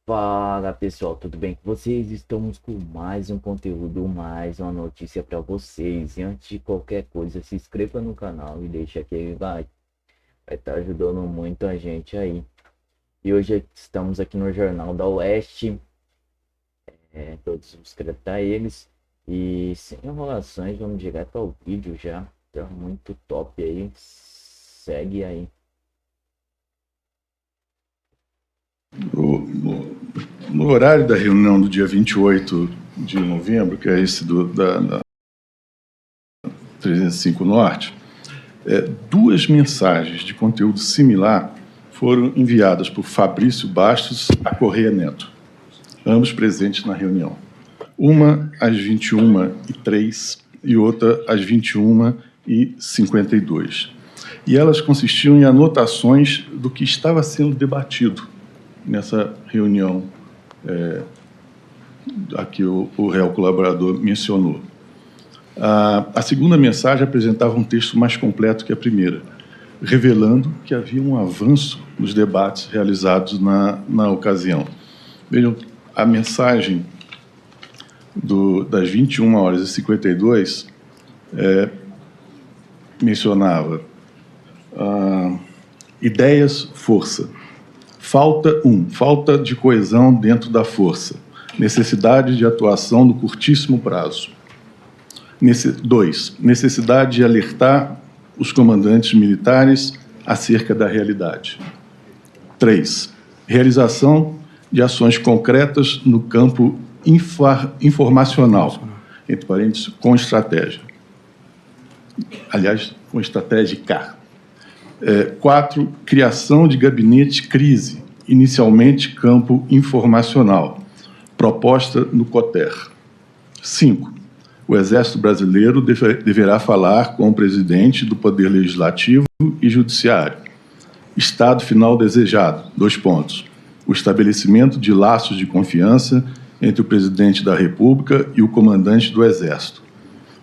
Fala pessoal, tudo bem com vocês? Estamos com mais um conteúdo, mais uma notícia para vocês. E antes de qualquer coisa, se inscreva no canal e deixa aquele like. Vai estar ajudando muito a gente aí. E hoje estamos aqui no Jornal da Oeste. Todos os créditos a eles. E sem enrolações, vamos direto ao vídeo já. Tá muito top aí. Segue aí. No horário da reunião do dia 28 de novembro, que é esse da 305 Norte, duas mensagens de conteúdo similar foram enviadas por Fabrício Bastos a Correia Neto, ambos presentes na reunião. Uma às 21h03 e outra às 21h52. E elas consistiam em anotações do que estava sendo debatido nessa reunião a que o réu colaborador mencionou. A segunda mensagem apresentava um texto mais completo que a primeira, revelando que havia um avanço nos debates realizados na ocasião. Vejam, a mensagem das 21h52 mencionava ideias, força. Falta de coesão dentro da força. Necessidade de atuação no curtíssimo prazo. 2. Necessidade de alertar os comandantes militares acerca da realidade. 3. Realização de ações concretas no campo informacional, entre parênteses, com estratégia. Aliás, com estratégica. 4. Criação de gabinete crise, inicialmente campo informacional, proposta no COTER. 5. O Exército Brasileiro deverá falar com o presidente do Poder Legislativo e Judiciário. Estado final desejado, 2 pontos. O estabelecimento de laços de confiança entre o presidente da República e o comandante do Exército.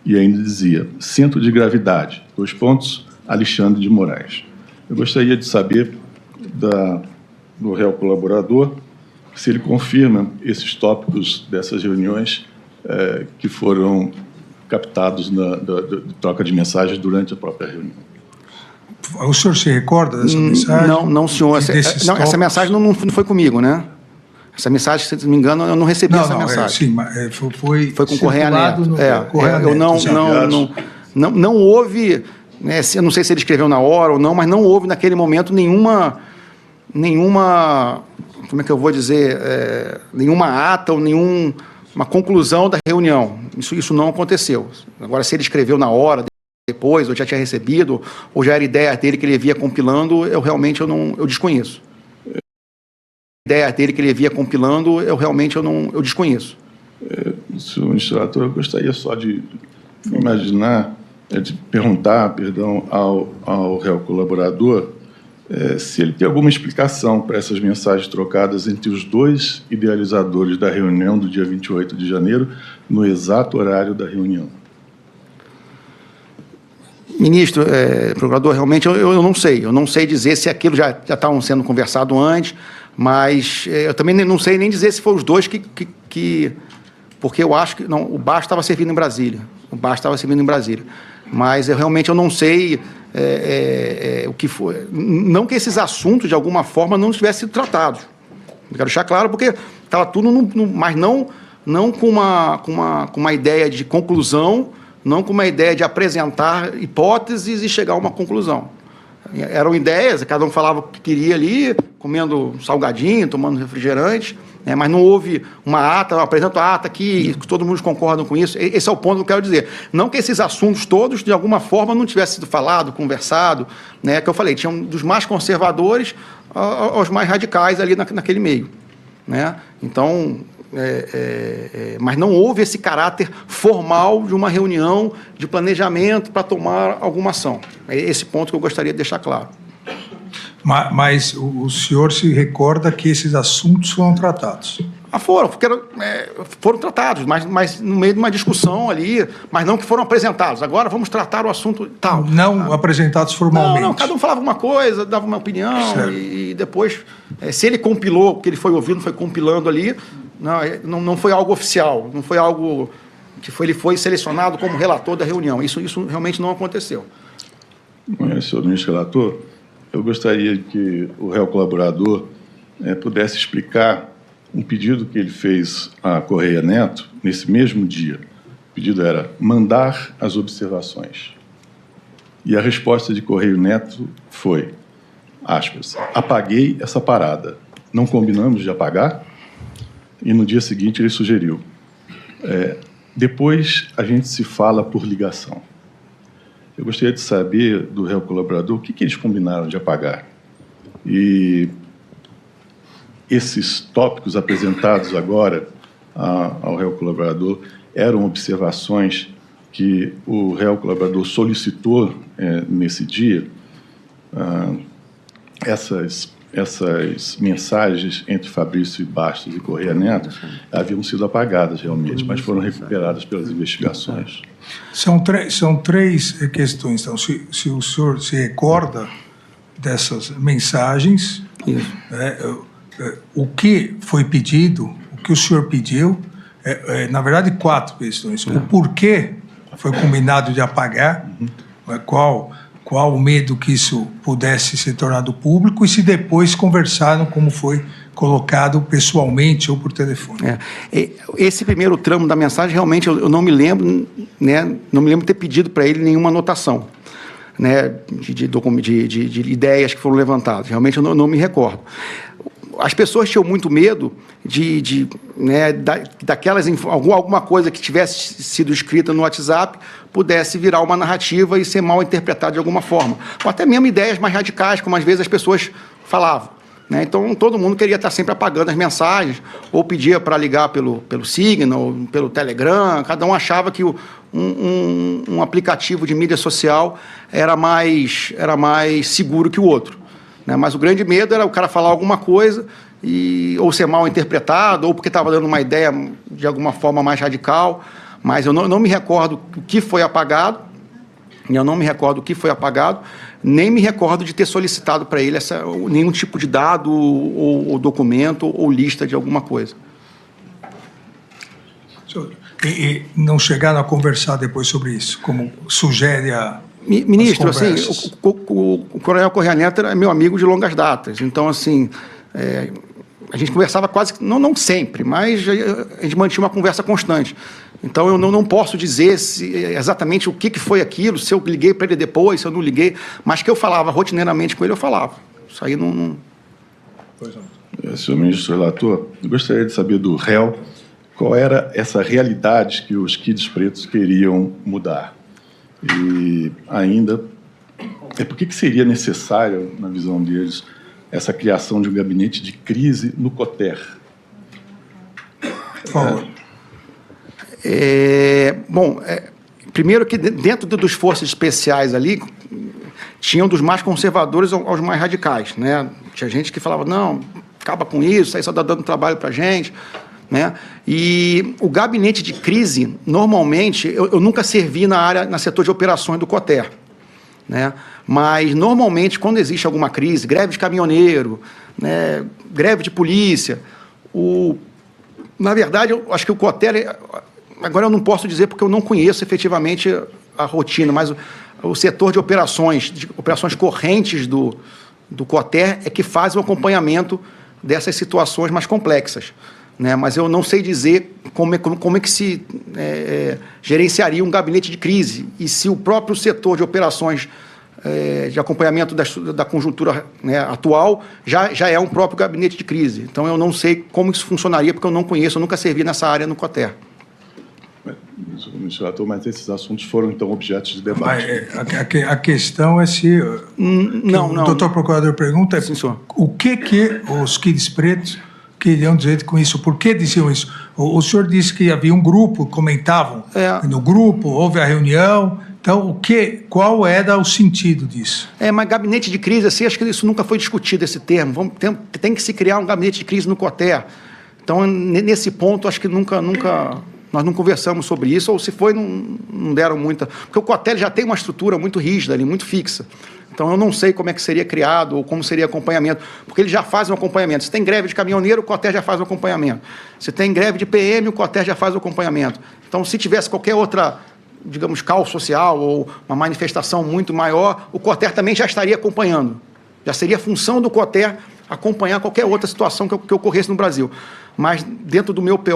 E ainda dizia, centro de gravidade, 2 pontos, Alexandre de Moraes. Eu gostaria de saber do réu colaborador se ele confirma esses tópicos dessas reuniões que foram captados na troca de mensagens durante a própria reunião. O senhor se recorda dessa mensagem? Não, senhor. Essa mensagem não foi comigo, né? Essa mensagem, se não me engano, eu não recebi essa mensagem. Sim, mas foi com o Correia Neto. Não houve, né, eu não sei se ele escreveu na hora ou não, mas não houve naquele momento nenhuma, como é que eu vou dizer, nenhuma ata ou nenhuma conclusão da reunião. Isso não aconteceu. Agora, se ele escreveu na hora, depois, ou já tinha recebido, ou já era ideia dele que ele via compilando, eu realmente eu desconheço. Ideia dele que ele via compilando, eu desconheço. Senhor administrador, eu gostaria só de imaginar, de perguntar, perdão, ao réu colaborador se ele tem alguma explicação para essas mensagens trocadas entre os dois idealizadores da reunião do dia 28 de janeiro, no exato horário da reunião. Ministro, procurador, realmente eu não sei. Eu não sei dizer se aquilo já estavam sendo conversado antes, mas eu também não sei nem dizer se foram os dois porque eu acho que... Não, o Bastos estava servindo em Brasília. Mas eu realmente não sei o que foi. Não que esses assuntos, de alguma forma, não tivessem sido tratados. Eu quero deixar claro, porque estava tudo... mas não com uma ideia de conclusão, não com uma ideia de apresentar hipóteses e chegar a uma conclusão. Eram ideias, cada um falava o que queria ali, comendo salgadinho, tomando refrigerante, mas não houve uma ata, eu apresento a ata aqui, todos mundo concordam com isso. Esse é o ponto que eu quero dizer. Não que esses assuntos todos, de alguma forma, não tivessem sido falado, conversado, né, que eu falei, tinham dos mais conservadores aos mais radicais ali naquele meio. Né? Então... mas não houve esse caráter formal de uma reunião de planejamento para tomar alguma ação. É esse ponto que eu gostaria de deixar claro. Mas o senhor se recorda que esses assuntos foram tratados? Foram tratados, mas no meio de uma discussão ali, mas não que foram apresentados. Agora vamos tratar o assunto tal. Não apresentados formalmente. Não, cada um falava uma coisa, dava uma opinião, e depois, se ele compilou, porque ele foi ouvindo, foi compilando ali, não foi algo oficial, não foi algo que ele foi selecionado como relator da reunião. Isso realmente não aconteceu. Senhor ministro relator, eu gostaria que o réu colaborador pudesse explicar um pedido que ele fez à Correia Neto nesse mesmo dia. O pedido era mandar as observações. E a resposta de Correio Neto foi, aspas, apaguei essa parada. Não combinamos de apagar? E no dia seguinte ele sugeriu, depois a gente se fala por ligação. Eu gostaria de saber do réu colaborador o que eles combinaram de apagar. E esses tópicos apresentados agora ao réu colaborador eram observações que o réu colaborador solicitou nesse dia. Essas mensagens entre Fabrício Bastos e Correia Neto haviam sido apagadas realmente, mas foram recuperadas pelas investigações. São três questões. Então, se o senhor se recorda dessas mensagens, o que foi pedido, o que o senhor pediu, na verdade, 4 questões. O porquê foi combinado de apagar, qual o medo que isso pudesse ser tornado público e se depois conversaram como foi colocado pessoalmente ou por telefone. Esse primeiro tramo da mensagem, realmente, eu não me lembro, não me lembro de ter pedido para ele nenhuma anotação, de ideias que foram levantadas. Realmente, eu não me recordo. As pessoas tinham muito medo alguma coisa que tivesse sido escrita no WhatsApp pudesse virar uma narrativa e ser mal interpretada de alguma forma. Ou até mesmo ideias mais radicais, como às vezes as pessoas falavam. Então, todo mundo queria estar sempre apagando as mensagens, ou pedia para ligar pelo Signal, pelo Telegram. Cada um achava que um aplicativo de mídia social era mais seguro que o outro. Mas o grande medo era o cara falar alguma coisa ou ser mal interpretado, ou porque estava dando uma ideia de alguma forma mais radical. Mas eu não me recordo o que foi apagado, nem me recordo de ter solicitado para ele nenhum tipo de dado ou documento ou lista de alguma coisa. E não chegaram a conversar depois sobre isso, como sugere a... Ministro, assim, o coronel Correia Neto é meu amigo de longas datas, então, assim, a gente conversava quase, não sempre, mas a gente mantinha uma conversa constante. Então, eu não posso dizer exatamente o que foi aquilo, se eu liguei para ele depois, se eu não liguei, mas que eu falava rotineiramente com ele, eu falava. Isso aí não... Senhor ministro relator, eu gostaria de saber do réu qual era essa realidade que os Kids Pretos queriam mudar. E ainda, por que seria necessário, na visão deles, essa criação de um gabinete de crise no COTER? Por favor. Primeiro que dentro dos forças especiais ali, tinham dos mais conservadores aos mais radicais. Tinha gente que falava, não, acaba com isso aí só está dando trabalho para a gente. E o gabinete de crise, normalmente, eu nunca servi no setor de operações do COTER, mas normalmente quando existe alguma crise, greve de caminhoneiro, greve de polícia, na verdade eu acho que o COTER, agora eu não posso dizer porque eu não conheço efetivamente a rotina, mas o setor de operações correntes do COTER é que faz o acompanhamento dessas situações mais complexas. Mas eu não sei dizer como é que se gerenciaria um gabinete de crise e se o próprio setor de operações de acompanhamento da conjuntura atual já é um próprio gabinete de crise. Então, eu não sei como isso funcionaria, porque eu não conheço, eu nunca servi nessa área no COTER. Mas esses assuntos foram, então, objetos de debate. A questão é se... O doutor procurador pergunta Sim, senhor. O que os Kids Pretos queriam dizer com isso? Por que diziam isso? O senhor disse que havia um grupo, comentavam no grupo, houve a reunião. Então, qual era o sentido disso? Mas gabinete de crise, assim, acho que isso nunca foi discutido, esse termo. Tem que se criar um gabinete de crise no COTER. Então, nesse ponto, acho que nunca nós não conversamos sobre isso, ou se foi, não deram muita... Porque o COTER já tem uma estrutura muito rígida ali, muito fixa. Então, eu não sei como é que seria criado ou como seria acompanhamento, porque eles já fazem um acompanhamento. Se tem greve de caminhoneiro, o COTER já faz o acompanhamento. Se tem greve de PM, o COTER já faz o acompanhamento. Então, se tivesse qualquer outra, digamos, caos social ou uma manifestação muito maior, o COTER também já estaria acompanhando. Já seria função do COTER acompanhar qualquer outra situação que ocorresse no Brasil. Mas dentro do meu PO,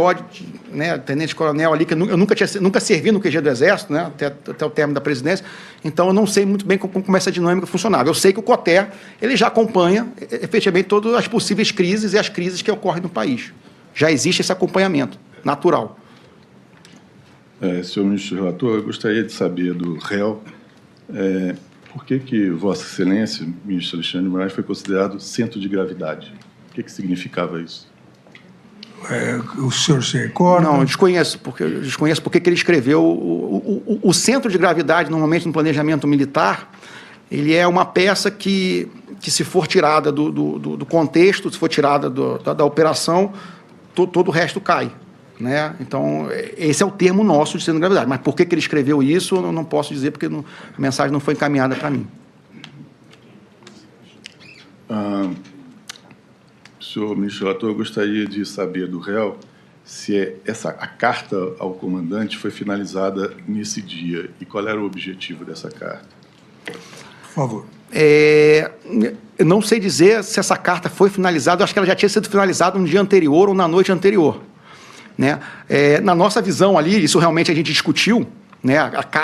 né, tenente-coronel ali, que eu nunca servi no QG do Exército, né, até o término da presidência, então eu não sei muito bem como essa dinâmica funcionava. Eu sei que o COTER ele já acompanha efetivamente todas as possíveis crises e as crises que ocorrem no país. Já existe esse acompanhamento natural. Senhor ministro relator, eu gostaria de saber do réu por que Vossa Excelência, ministro Alexandre de Moraes, foi considerado centro de gravidade. O que significava isso? O senhor se recorda? Não, eu desconheço porque ele escreveu. O centro de gravidade, normalmente no planejamento militar, ele é uma peça que se for tirada do contexto, se for tirada da operação, todo o resto cai. Né? Então, esse é o termo nosso de centro de gravidade. Mas por que ele escreveu isso, eu não posso dizer, porque a mensagem não foi encaminhada para mim. Senhor ministro relator, eu gostaria de saber do réu se a carta ao comandante foi finalizada nesse dia e qual era o objetivo dessa carta. Por favor. Eu não sei dizer se essa carta foi finalizada, eu acho que ela já tinha sido finalizada no dia anterior ou na noite anterior. Né? Na nossa visão ali, isso realmente a gente discutiu, né?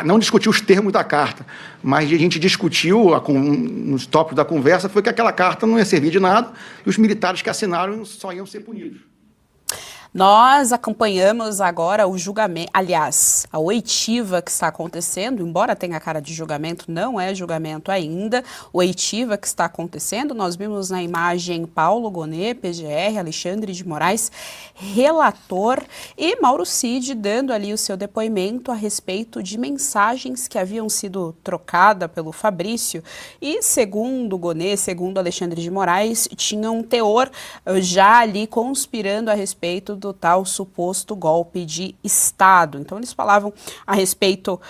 Não discutiu os termos da carta, mas a gente discutiu nos tópicos da conversa, foi que aquela carta não ia servir de nada e os militares que assinaram só iam ser punidos. Nós acompanhamos agora o julgamento, aliás, a oitiva que está acontecendo, embora tenha cara de julgamento, não é julgamento ainda, oitiva que está acontecendo. Nós vimos na imagem Paulo Gonet, PGR, Alexandre de Moraes, relator, e Mauro Cid dando ali o seu depoimento a respeito de mensagens que haviam sido trocadas pelo Fabrício e, segundo Gonet, segundo Alexandre de Moraes, tinham um teor já ali conspirando a respeito do tal suposto golpe de Estado. Então, eles falavam a respeito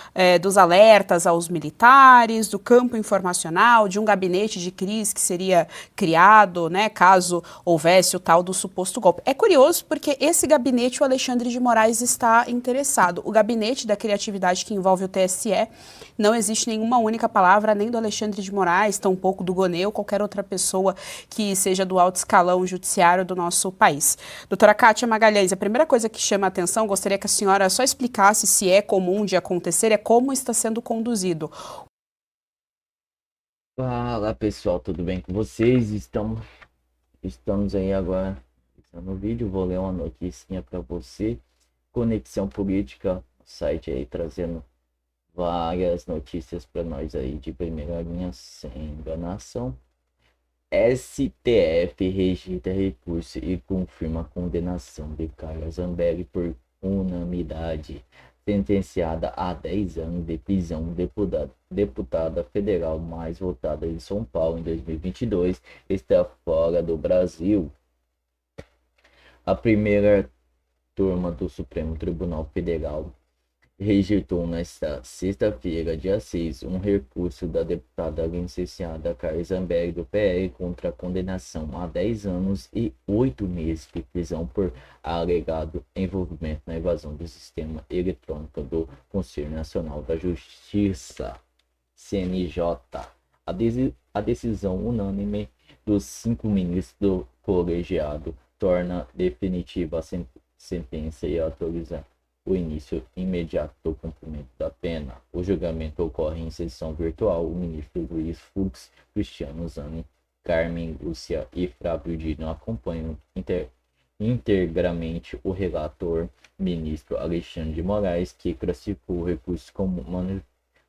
dos alertas aos militares, do campo informacional, de um gabinete de crise que seria criado, né, caso houvesse o tal do suposto golpe. É curioso porque esse gabinete, o Alexandre de Moraes está interessado. O gabinete da criatividade que envolve o TSE, não existe nenhuma única palavra, nem do Alexandre de Moraes, tampouco do Gonet ou qualquer outra pessoa que seja do alto escalão judiciário do nosso país. Doutora Kátia Magalhães, a primeira coisa que chama a atenção, gostaria que a senhora só explicasse se é comum de acontecer, é como está sendo conduzido. Fala pessoal, tudo bem com vocês? Estamos aí agora no vídeo, vou ler uma notícia para você. Conexão Política, site aí trazendo várias notícias para nós aí de primeira linha, sem enganação. STF rejeita recurso e confirma a condenação de Carla Zambelli por unanimidade. Sentenciada a 10 anos de prisão, deputada federal mais votada em São Paulo em 2022, está fora do Brasil. A primeira turma do Supremo Tribunal Federal rejeitou nesta sexta-feira, dia 6, um recurso da deputada licenciada Carla Zambelli do PL contra a condenação a 10 anos e 8 meses de prisão por alegado envolvimento na invasão do sistema eletrônico do Conselho Nacional da Justiça, CNJ. A decisão unânime dos 5 ministros do colegiado torna definitiva a sentença e autoriza o início imediato do cumprimento da pena. O julgamento ocorre em sessão virtual. O ministro Luiz Fux, Cristiano Zani, Carmen Lúcia e Flávio Dino acompanham integralmente o relator, ministro Alexandre de Moraes, que classificou o recurso como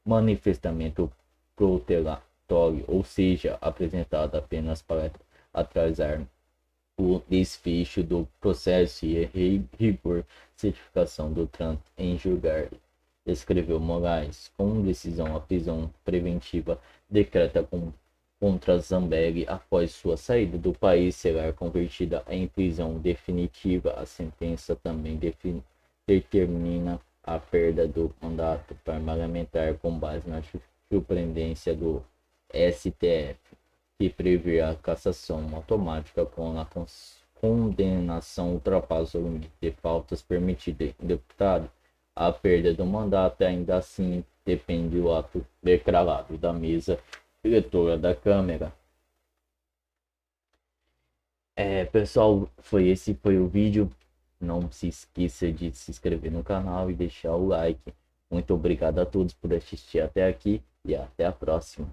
manifestamento protelatório, ou seja, apresentado apenas para atrasar o desfecho do processo e rigor certificação do trânsito em julgar, escreveu Moraes. Com decisão, a prisão preventiva decreta contra Zambelli após sua saída do país será convertida em prisão definitiva. A sentença também determina a perda do mandato parlamentar com base na jurisprudência do STF, que prevê a cassação automática quando a condenação ultrapassa o limite de faltas permitidas em deputado. A perda do mandato ainda assim depende do ato declarado da mesa diretora da Câmara. Pessoal, esse foi o vídeo. Não se esqueça de se inscrever no canal e deixar o like. Muito obrigado a todos por assistir até aqui e até a próxima.